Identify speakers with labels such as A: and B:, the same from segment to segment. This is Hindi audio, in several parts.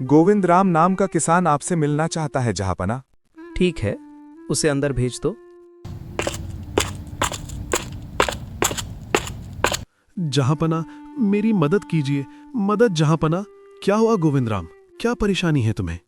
A: गोविंद राम नाम का किसान आपसे मिलना चाहता है जहापना।
B: ठीक है, उसे अंदर भेज दो।
C: जहांपना, मेरी मदद कीजिए। मदद जहांपना। क्या हुआ गोविंद राम, क्या परेशानी है तुम्हें?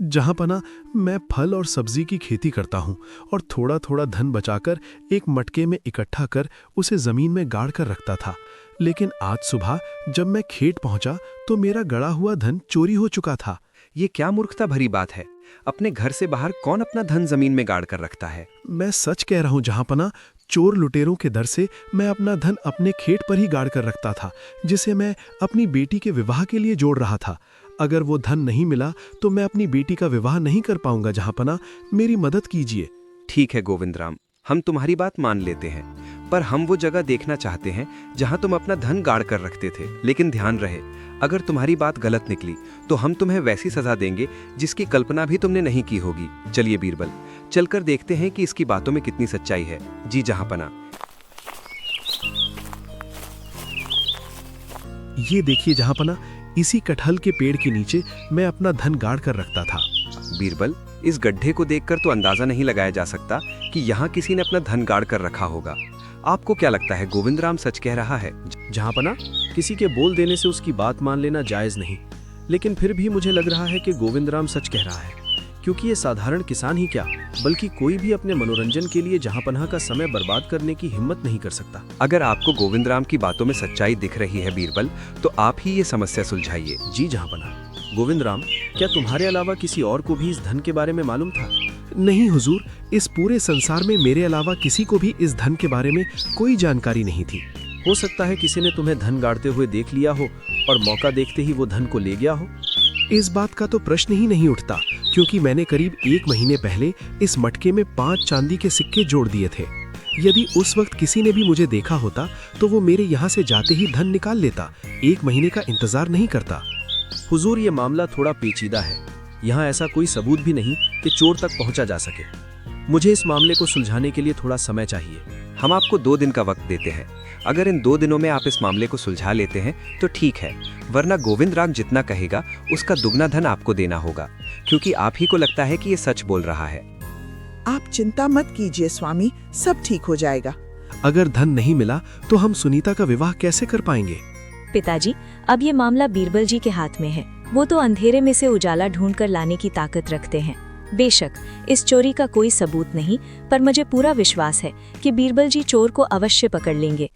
C: जहांपना, मैं फल और सब्जी की खेती करता हूं और थोड़ा थोड़ा धन बचाकर एक मटके में इकट्ठा कर उसे जमीन में गाड़ कर रखता था। लेकिन आज सुबह जब मैं खेत पहुंचा तो मेरा गड़ा हुआ धन चोरी हो चुका था।
D: ये क्या मूर्खता भरी बात है। अपने घर से बाहर कौन अपना धन जमीन में गाड़ कर रखता है?
C: मैं सच कह रहा हूं जहांपना, चोर लुटेरों के डर से मैं अपना धन अपने खेत पर ही गाड़ कर रखता था, जिसे मैं अपनी बेटी के विवाह के लिए जोड़ रहा था। अगर वो धन नहीं मिला तो मैं अपनी बेटी का विवाह नहीं कर पाऊंगा। जहांपना, मेरी मदद कीजिए।
D: ठीक है गोविंद राम, हम तुम्हारी बात मान लेते हैं, पर हम वो जगह देखना चाहते हैं जहां तुम अपना धन गाड़ कर रखते थे। लेकिन ध्यान रहे, अगर तुम्हारी बात गलत निकली तो हम तुम्हें वैसी सजा देंगे जिसकी कल्पना भी तुमने नहीं की होगी। चलिए बीरबल, चलकर देखते हैं कि इसकी बातों में कितनी सच्चाई है। जी जहांपना।
C: ये देखिए जहांपना, इसी कटहल के पेड़ के नीचे मैं अपना धन गाड़ कर रखता था।
D: बीरबल, इस गड्ढे को देखकर तो अंदाजा नहीं लगाया जा सकता कि यहाँ किसी ने अपना धन गाड़ कर रखा होगा। आपको क्या लगता है गोविंद राम सच कह रहा है?
B: जहांपना, किसी के बोल देने से उसकी बात मान लेना जायज नहीं, लेकिन फिर भी मुझे लग रहा है कि गोविंद राम सच कह रहा है, क्योंकि ये साधारण किसान ही क्या बल्कि कोई भी अपने मनोरंजन के लिए जहांपना का समय बर्बाद करने की हिम्मत नहीं कर सकता।
D: अगर आपको गोविंद राम की बातों में सच्चाई दिख रही है बीरबल, तो आप ही ये समस्या सुलझाइए।
B: जी जहांपना। गोविंद राम, क्या तुम्हारे अलावा किसी और को भी इस धन के बारे में मालूम था?
C: नहीं हुजूर, इस पूरे संसार में मेरे अलावा किसी को भी इस धन के बारे में कोई जानकारी नहीं थी।
B: हो सकता है किसी ने तुम्हें धन गाड़ते हुए देख लिया हो और मौका देखते ही वो धन को ले गया हो।
C: इस बात का तो प्रश्न ही नहीं उठता, क्योंकि मैंने करीब 1 महीने पहले इस मटके में 5 चांदी के सिक्के जोड़ दिए थे। यदि उस वक्त किसी ने भी मुझे देखा होता तो वो मेरे यहाँ से जाते ही धन निकाल लेता, 1 महीने का इंतजार नहीं करता।
B: हुजूर, ये मामला थोड़ा पेचीदा है। यहाँ ऐसा कोई सबूत भी नहीं कि चोर तक पहुँचा जा सके। मुझे इस मामले को सुलझाने के लिए थोड़ा समय चाहिए।
D: हम आपको 2 दिन का वक्त देते हैं। अगर इन 2 दिनों में आप इस मामले को सुलझा लेते हैं तो ठीक है, वरना गोविंद राम जितना कहेगा उसका दुगना धन आपको देना होगा, क्योंकि आप ही को लगता है कि ये सच बोल रहा है।
E: आप चिंता मत कीजिए स्वामी, सब ठीक हो जाएगा।
C: अगर धन नहीं मिला तो हम सुनीता का विवाह कैसे कर पाएंगे?
F: पिताजी, अब ये मामला बीरबल जी के हाथ में है। वो तो अंधेरे में से उजाला ढूंढ कर लाने की ताकत रखते हैं। बेशक इस चोरी का कोई सबूत नहीं, पर मुझे पूरा विश्वास है कि बीरबल जी चोर को अवश्य पकड़ लेंगे।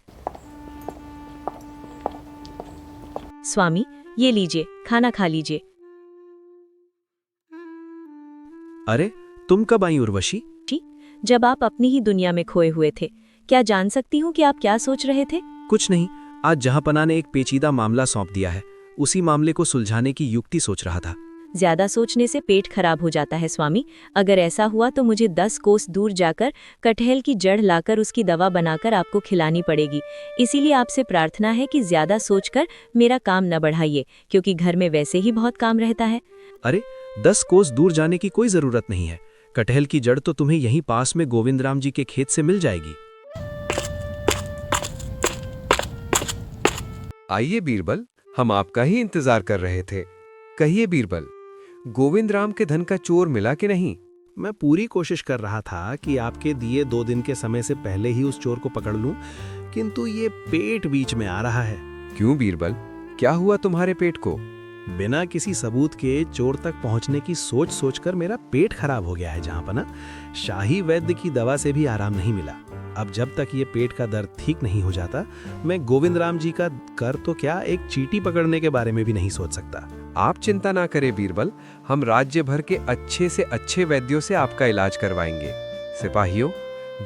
F: स्वामी, ये लीजिए, खाना खा लीजिए।
B: अरे, तुम कब आई उर्वशी?
F: जब आप अपनी ही दुनिया में खोए हुए थे। क्या जान सकती हूँ कि आप क्या सोच रहे थे?
B: कुछ नहीं, आज जहांपना ने एक पेचीदा मामला सौंप दिया है, उसी मामले को सुलझाने की युक्ति सोच रहा था।
F: ज्यादा सोचने से पेट खराब हो जाता है स्वामी। अगर ऐसा हुआ तो मुझे 10 कोस दूर जाकर कटहल की जड़ लाकर उसकी दवा बनाकर आपको खिलानी पड़ेगी। इसीलिए आपसे प्रार्थना है कि ज्यादा सोचकर मेरा काम न बढ़ाइए, क्योंकि घर में वैसे ही बहुत काम रहता है।
B: अरे, 10 कोस दूर जाने की कोई जरूरत नहीं है। कटहल की जड़ तो तुम्हें यहीं पास में गोविंद राम जी के खेत से मिल जाएगी।
D: आइए बीरबल, हम आपका ही इंतजार कर रहे थे। कहिए बीरबल, गोविंद राम के धन का चोर मिला कि नहीं?
C: मैं पूरी कोशिश कर रहा था कि आपके दिए 2 दिन के समय से पहले ही उस चोर को पकड़ लूं, किंतु ये पेट बीच में आ रहा है।
D: क्यों बीरबल, क्या हुआ तुम्हारे पेट को?
C: बिना किसी सबूत के चोर तक पहुंचने की सोच सोचकर मेरा पेट खराब हो गया है जहांपना। शाही वैद्य की दवा से भी आराम नहीं मिला। अब जब तक ये पेट का दर्द ठीक नहीं हो जाता, मैं गोविंद राम जी का कर तो क्या, एक चींटी पकड़ने के बारे में भी नहीं सोच सकता।
D: आप चिंता ना करें बीरबल, हम राज्य भर के अच्छे से अच्छे वैद्यों से आपका इलाज करवाएंगे। सिपाहियों,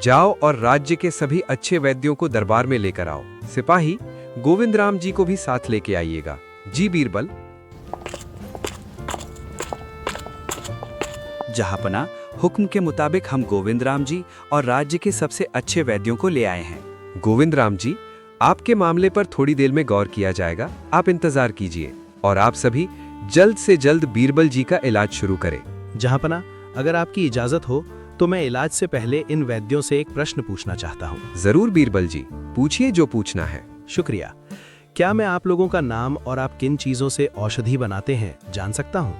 D: जाओ और राज्य के सभी अच्छे वैद्यों को दरबार में लेकर आओ। सिपाही, गोविंद राम जी को भी साथ लेके आइएगा। जी बीरबल।
G: जहांपना, हुक्म के मुताबिक हम गोविंद राम जी और राज्य के सबसे अच्छे वैद्यों को ले आए हैं।
D: गोविंद राम जी, आपके मामले पर थोड़ी देर में गौर किया जाएगा। आप इंतजार कीजिए और आप सभी जल्द से जल्द बीरबल जी का इलाज शुरू करें।
C: जहांपना, अगर आपकी इजाजत हो तो मैं इलाज से पहले इन वैद्यों से एक प्रश्न पूछना चाहता हूँ।
D: जरूर बीरबल जी, पूछिए जो पूछना है।
C: शुक्रिया।
B: क्या मैं आप लोगों का नाम और आप किन चीजों से औषधि बनाते हैं जान सकता हूँ?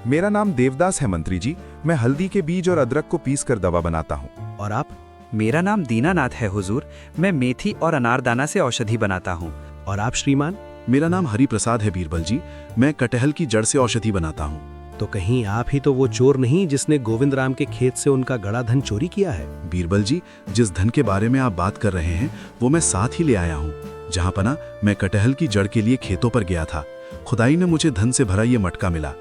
A: मेरा नाम देवदास है मंत्री जी। मैं हल्दी के बीज और अदरक को पीस कर दवा बनाता हूँ।
B: और आप?
G: मेरा नाम दीनानाथ है हुजूर। मैं मेथी और अनारदाना से औषधि बनाता हूँ।
B: और आप श्रीमान?
C: मेरा नाम हरिप्रसाद है बीरबल जी। मैं कटहल की जड़ से औषधि बनाता हूँ।
B: तो कहीं आप ही तो वो चोर नहीं जिसने गोविंद राम के खेत से उनका गड़ा धन चोरी किया है?
C: बीरबल जी, जिस धन के बारे में आप बात कर रहे हैं वो मैं साथ ही ले आया हूँ। जहाँपना, मैं कटहल की जड़ के लिए खेतों पर गया था। खुदाई ने मुझे धन से भरा ये मटका मिला।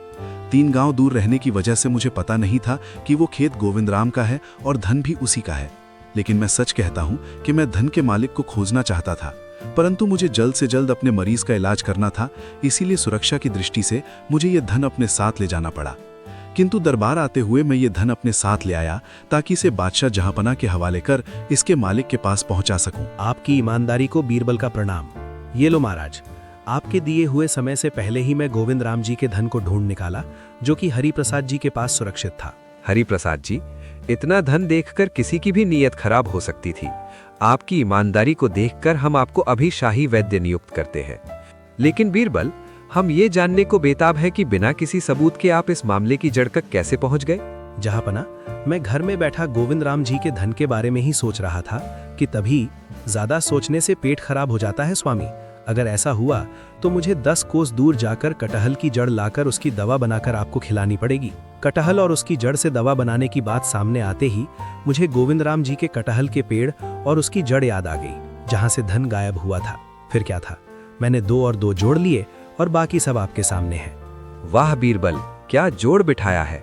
C: 3 गांव दूर रहने की वजह से मुझे पता नहीं था कि वो खेत गोविंद राम का है और धन भी उसी का है। लेकिन मैं सच कहता हूँ कि मैं धन के मालिक को खोजना चाहता था, परंतु मुझे जल्द से जल्द अपने मरीज का इलाज करना था। इसीलिए सुरक्षा की दृष्टि से मुझे ये धन अपने साथ ले जाना पड़ा। किंतु दरबार आते हुए मैं ये धन अपने साथ ले आया ताकि इसे बादशाह जहाँपना के हवाले कर इसके मालिक के पास पहुंचा सकूं।
B: आपकी ईमानदारी को बीरबल का प्रणाम। ये लो महाराज, आपके दिए हुए समय से पहले ही मैं गोविंद राम जी के धन को ढूंढ निकाला, जो कि हरिप्रसाद जी के पास सुरक्षित था।
D: हरिप्रसाद जी, इतना धन देखकर किसी की भी नीयत खराब हो सकती थी। आपकी ईमानदारी को देखकर हम आपको अभी शाही वैद्य नियुक्त करते हैं। लेकिन बीरबल, हम ये जानने को बेताब है कि बिना किसी सबूत के आप इस मामले की जड़ तक कैसे पहुंच गए?
B: जहाँपना, मैं घर में बैठा गोविंद राम जी के धन के बारे में ही सोच रहा था कि तभी ज्यादा सोचने से पेट खराब हो जाता है स्वामी। अगर ऐसा हुआ तो मुझे 10 कोस दूर जाकर कटहल की जड़ लाकर उसकी दवा बनाकर आपको खिलानी पड़ेगी। कटहल और उसकी जड़ से दवा बनाने की बात सामने आते ही मुझे गोविंद राम जी के कटहल के पेड़ और उसकी जड़ याद आ गई, जहां से धन गायब हुआ था। फिर क्या था, मैंने 2 और 2 जोड़ लिए और बाकी सब आपके सामने है।
D: वाह बीरबल, क्या जोड़ बिठाया है।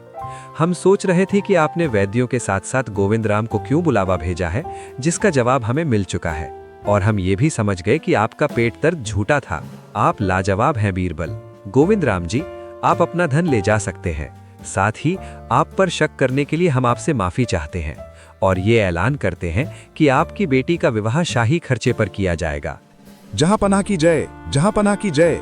D: हम सोच रहे थे कि आपने वैद्यों के साथ साथ गोविंद राम को क्यों बुलावा भेजा है, जिसका जवाब हमें मिल चुका है। और हम ये भी समझ गए कि आपका पेट दर्द झूठा था। आप लाजवाब हैं बीरबल। गोविंद राम जी, आप अपना धन ले जा सकते हैं। साथ ही आप पर शक करने के लिए हम आपसे माफी चाहते हैं और ये ऐलान करते हैं कि आपकी बेटी का विवाह शाही खर्चे पर किया जाएगा।
A: जहाँपना की जय, जहाँपना की जय।